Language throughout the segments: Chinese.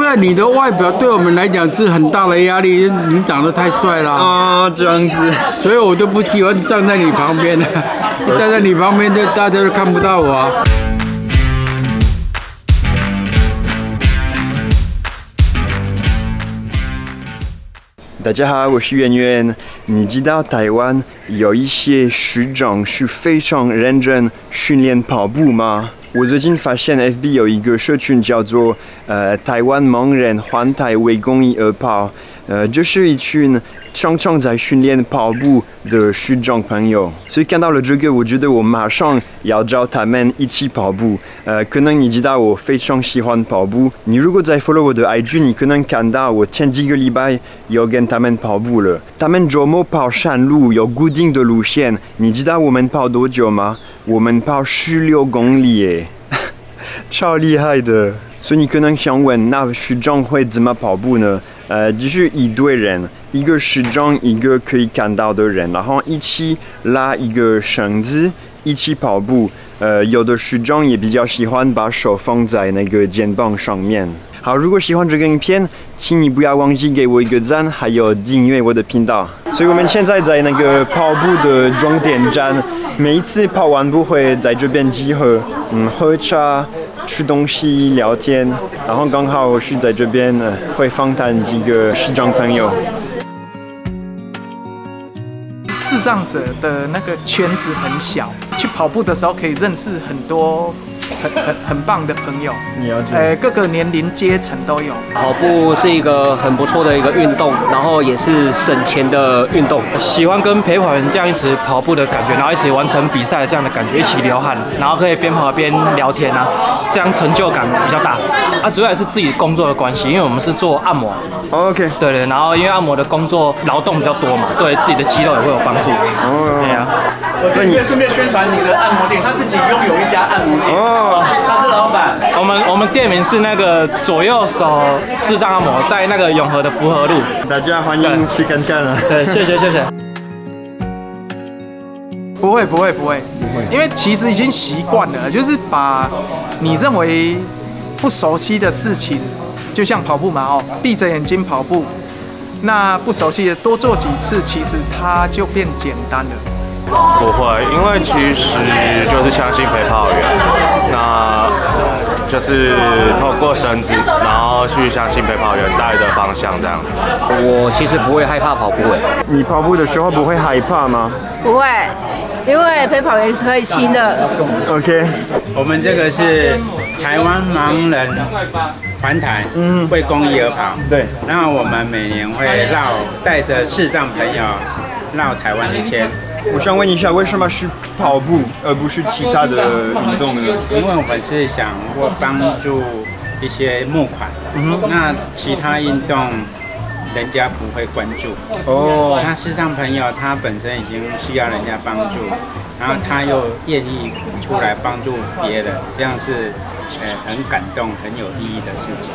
然你的外表对我们来讲是很大的压力，你长得太帅了啊，这样子，所以我就不喜欢站在你旁边了。站在你旁边，大家都看不到我啊。大家好，我是圆圆。你知道台湾有一些师长是非常认真训练跑步吗？我最近发现 FB 有一个社群叫做台湾盲人环台为公益而跑，就是一群常常在训练跑步的师长朋友，所以看到了这个，我觉得我马上要找他们一起跑步。可能你知道我非常喜欢跑步，你如果在 follow 我的 IG， 你可能看到我前几个礼拜有跟他们跑步了。他们周末跑山路，有固定的路线。你知道我们跑多久吗？我们跑16公里耶，超厉害的。所以你可能想问，那师长会怎么跑步呢？就是一堆人，一个师长，一个可以看到的人，然后一起拉一个绳子，一起跑步。有的师长也比较喜欢把手放在那个肩膀上面。好，如果喜欢这个影片，请你不要忘记给我一个赞，还有订阅我的频道。所以我们现在在那个跑步的终点站，每一次跑完步会在这边集合，喝茶、吃东西、聊天，然后刚好我是在这边会访谈几个视障朋友。视障者的那个圈子很小，去跑步的时候可以认识很多很棒的朋友，各个年龄阶层都有。跑步是一个很不错的一个运动，然后也是省钱的运动。喜欢跟陪跑员这样一起跑步的感觉，然后一起完成比赛的这样的感觉，一起流汗，然后可以边跑边聊天啊，这样成就感比较大。主要也是自己工作的关系，因为我们是做按摩。OK。对，然后因为按摩的工作劳动比较多嘛，对自己的肌肉也会有帮助。对啊。我这边顺便宣传你的按摩店，他自己拥有一家按摩店。他是老板。我们店名是那个左右手视障按摩，在那个永和的福和路。大家欢迎去看看啊！对，谢谢。不会，因为其实已经习惯了，就是把你认为不熟悉的事情，就像跑步嘛，闭着眼睛跑步，那不熟悉的多做几次，其实它就变简单了。不会，因为其实就是相信陪跑员，那就是透过绳子，然后去相信陪跑员带的方向这样子。我其实不会害怕跑步你跑步的时候不会害怕吗？不会，因为陪跑员是可以亲的。OK。我们这个是台湾盲人环台，为公益而跑。对。然后我们每年会带着视障朋友绕台湾1圈。我想问一下，为什么是跑步而不是其他的运动呢？因为我们是想帮助一些募款，那其他运动人家不会关注。那视障朋友他本身已经需要人家帮助，然后他又愿意出来帮助别人，这样是很感动、很有意义的事情。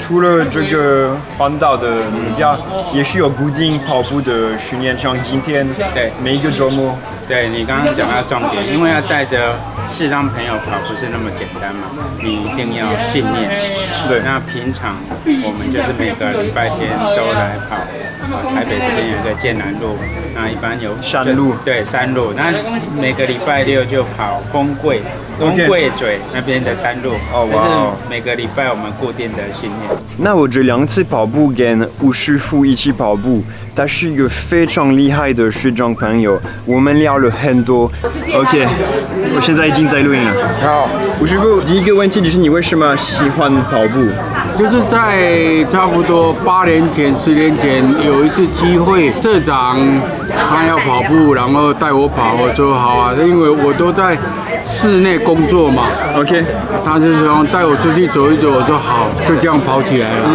除了这个环岛的目标，也是有固定跑步的训练，像今天，对，每一个周末。对，你刚刚讲到重点，因为要带着视障朋友跑不是那么简单嘛，你一定要训练。对，那平常我们就是每个礼拜天都来跑，台北这边有一个剑南路，那一般有山路，对，山路，那每个礼拜六就跑丰贵嘴那边的山路，这是每个礼拜我们固定的训练。那我这2次跑步跟吴师傅一起跑步，他是一个非常厉害的视障朋友，我们聊了很多。OK， 我现在已经在录音了。好，吴师傅，第一个问题就是你为什么喜欢跑步？就是在差不多8年前、10年前有一次机会，社长他要跑步，然后带我跑，我说好啊，因为我都在室内工作嘛。OK， 他就说带我出去走一走，我说好，就这样跑起来了。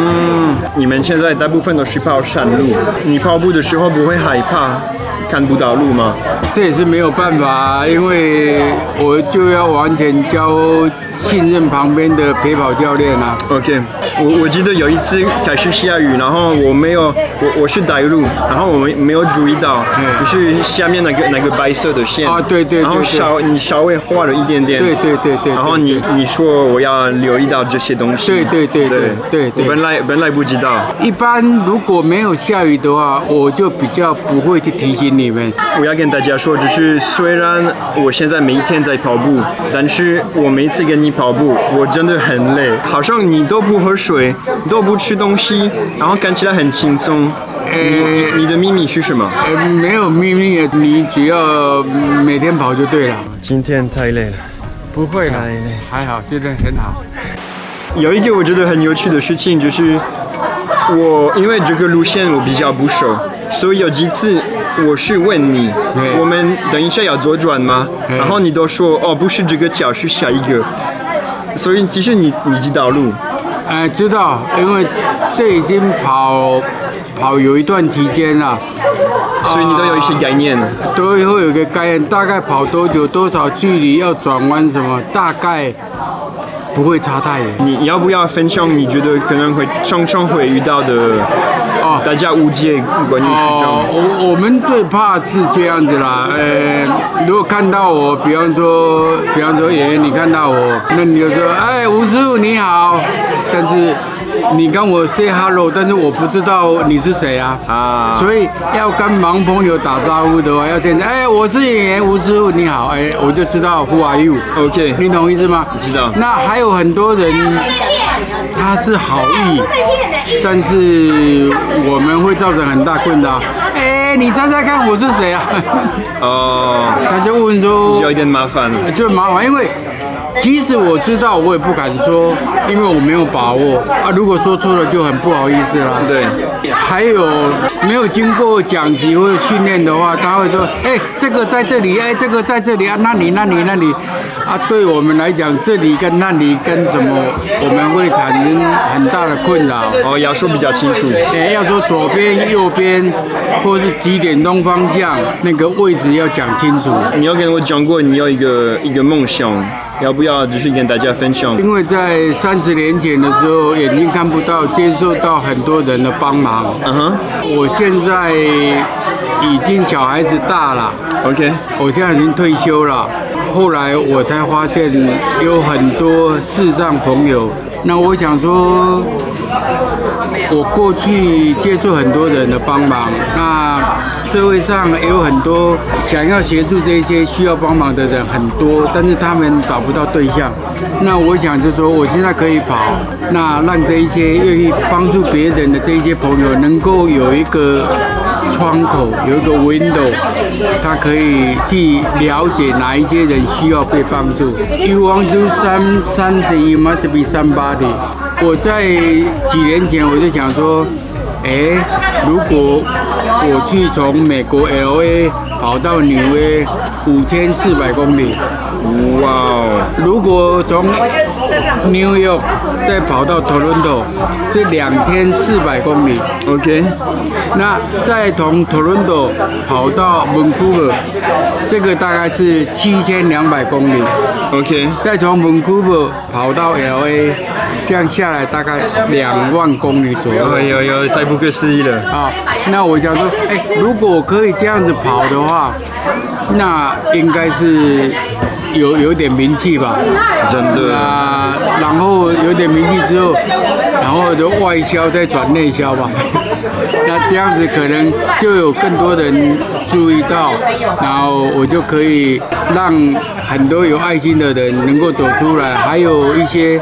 你们现在大部分都是跑山路，你跑步的时候不会害怕看不到路吗？这也是没有办法，因为我就要完全交信任旁边的陪跑教练啊。OK， 我记得有一次开始下雨，然后我是带路，然后我没有注意到，就是下面那个白色的线啊，对，然后你稍微画了一点点，对，然后你说我要留意到这些东西，对，我本来不知道。一般如果没有下雨的话，我就比较不会去提醒你们。我要跟大家说，就是虽然我现在每一天在跑步，但是我每次跟你跑步，我真的很累，好像你都不喝水，都不吃东西，然后看起来很轻松。你的秘密是什么？没有秘密，你只要每天跑就对了。今天太累了。不会啦，还好，觉得很好。有一个我觉得很有趣的事情，就是因为这个路线我比较不熟，所以有几次我是问你，我们等一下要左转吗？然后你都说哦，不是这个桥，是下一个。所以其实你知道路。知道，因为这已经跑有一段期间了，所以你都有一些概念了。都会有一个概念，大概跑多久、多少距离要转弯什么，大概不会差太远。你要不要分享你觉得可能会常常会遇到的大家误解关于时钟？我们最怕是这样子啦。如果看到我，比方说演员，你看到我，那你就说，哎，吴师傅你好，但是你跟我 say hello， 但是我不知道你是谁啊。所以要跟盲朋友打招呼的话，要先哎，我是演员吴师傅你好，哎，我就知道 Who are you？ OK， 你懂意思吗？知道。那还有很多人，他是好意，但是我们会造成很大困扰。哎，你猜猜看我是谁啊？他就问说，有一点麻烦，就麻烦，因为即使我知道，我也不敢说，因为我没有把握啊。如果说错了，就很不好意思啦。对。还有没有经过讲习或训练的话，他会说，哎，这个在这里，哎，这个在这里啊，那里啊。对我们来讲，这里跟那里跟什么，我们会产生很大的困扰。要说比较清楚。要说左边、右边，或是几点钟方向，那个位置要讲清楚。你有跟我讲过，你有一个梦想。要不要就是跟大家分享？因为在30年前的时候，眼睛看不到，接受到很多人的帮忙。我现在已经小孩子大了 ，OK， 我现在已经退休了。后来我才发现有很多视障朋友，那我想说，我过去接受很多人的帮忙，那社会上也有很多想要协助这些需要帮忙的人很多，但是他们找不到对象。那我想就说，我现在可以跑，那让这一些愿意帮助别人的这一些朋友能够有一个窗口，有一个 window， 他可以去了解哪一些人需要被帮助。You want to do something, you must be somebody。我在几年前我就想说，如果我去从美国 LA 跑到纽约5400公里，哇哦！如果从 New York 再跑到 Toronto 是2400公里 ，OK。那再从 Toronto 跑到 Vancouver， 这个大概是7200公里 ，OK。再从 Vancouver 跑到 LA， 这样下来大概2万公里左右。有，太不可思议了。那我想说，如果我可以这样子跑的话，那应该是有点名气吧。真的。然后有点名气之后，然后就外销再转内销吧。那这样子可能就有更多人注意到，然后我就可以让很多有爱心的人能够走出来，还有一些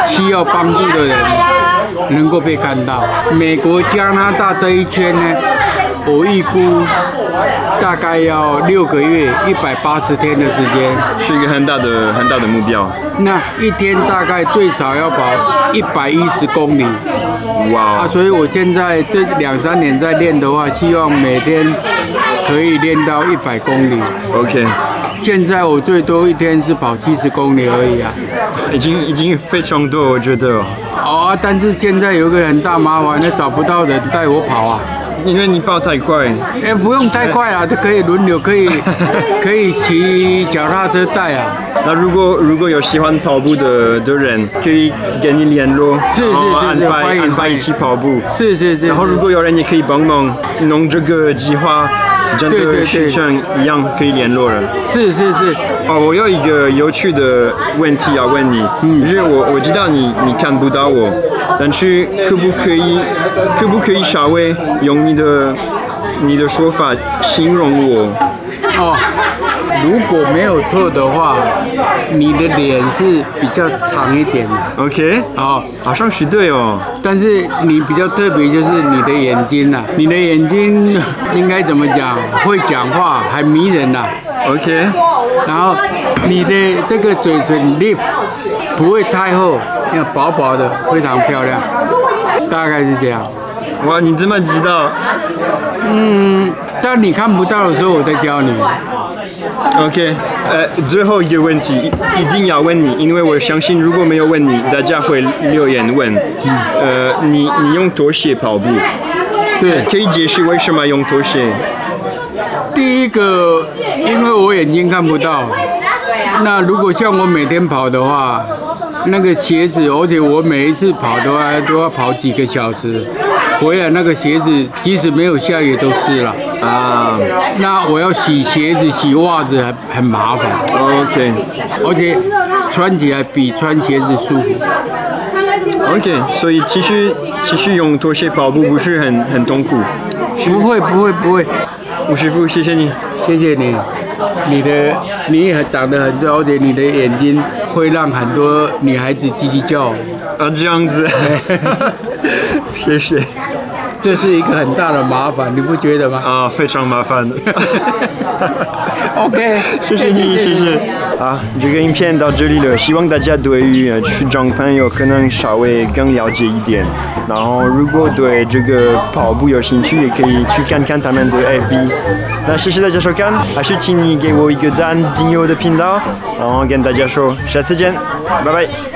需要帮助的人能够被看到。美国、加拿大这一圈呢，我预估大概要6个月，180天的时间，是一个很大的目标。那一天大概最少要跑110公里。哇！所以我现在这2-3年在练的话，希望每天可以练到100公里。OK。现在我最多一天是跑70公里而已啊。已经非常多，我觉得。但是现在有一个很大麻烦，找不到人带我跑啊。因为你跑太快。不用太快啊，可以轮流，可以骑脚踏车带啊。那如果有喜欢跑步的人，可以跟你联络，是，安排一起跑步。是。然后如果有人也可以帮忙弄这个计划，真的是像一样可以联络了。是。哦，我有一个有趣的问题要问你，就是我知道你看不到我，但是可不可以稍微用你的说法形容我？哦，如果没有错的话，你的脸是比较长一点的。OK， 好像是对哦。但是你比较特别就是你的眼睛呐，你的眼睛应该怎么讲？会讲话，还迷人呐。OK， 然后你的这个嘴唇 lip 不会太厚，要薄薄的，非常漂亮，大概是这样。哇，你这么知道？当你看不到的时候，我再教你。OK， 最后一个问题一定要问你，因为我相信如果没有问你，大家会留言问。你用拖鞋跑步，对，可以解释为什么用拖鞋？第一个，因为我眼睛看不到。那如果像我每天跑的话，那个鞋子，而且我每一次跑都要跑几个小时，回来那个鞋子即使没有下雨都湿了啊。那我要洗鞋子、洗袜子很麻烦。OK， 而且穿起来比穿鞋子舒服。OK， 所以其实用拖鞋跑步不是很痛苦。不会。吴师傅，谢谢你，谢谢你。你也长得很帅，而且你的眼睛会让很多女孩子叽叽叫。啊，这样子，谢谢。这是一个很大的麻烦，你不觉得吗？啊，非常麻烦。OK， 谢谢你，谢谢。好，这个影片到这里了，希望大家对于视障朋友可能稍微更了解一点。然后，如果对这个跑步有兴趣，也可以去看看他们的 FB。那谢谢大家收看，还是请你给我一个赞，订阅我的频道，然后跟大家说下次见，拜拜。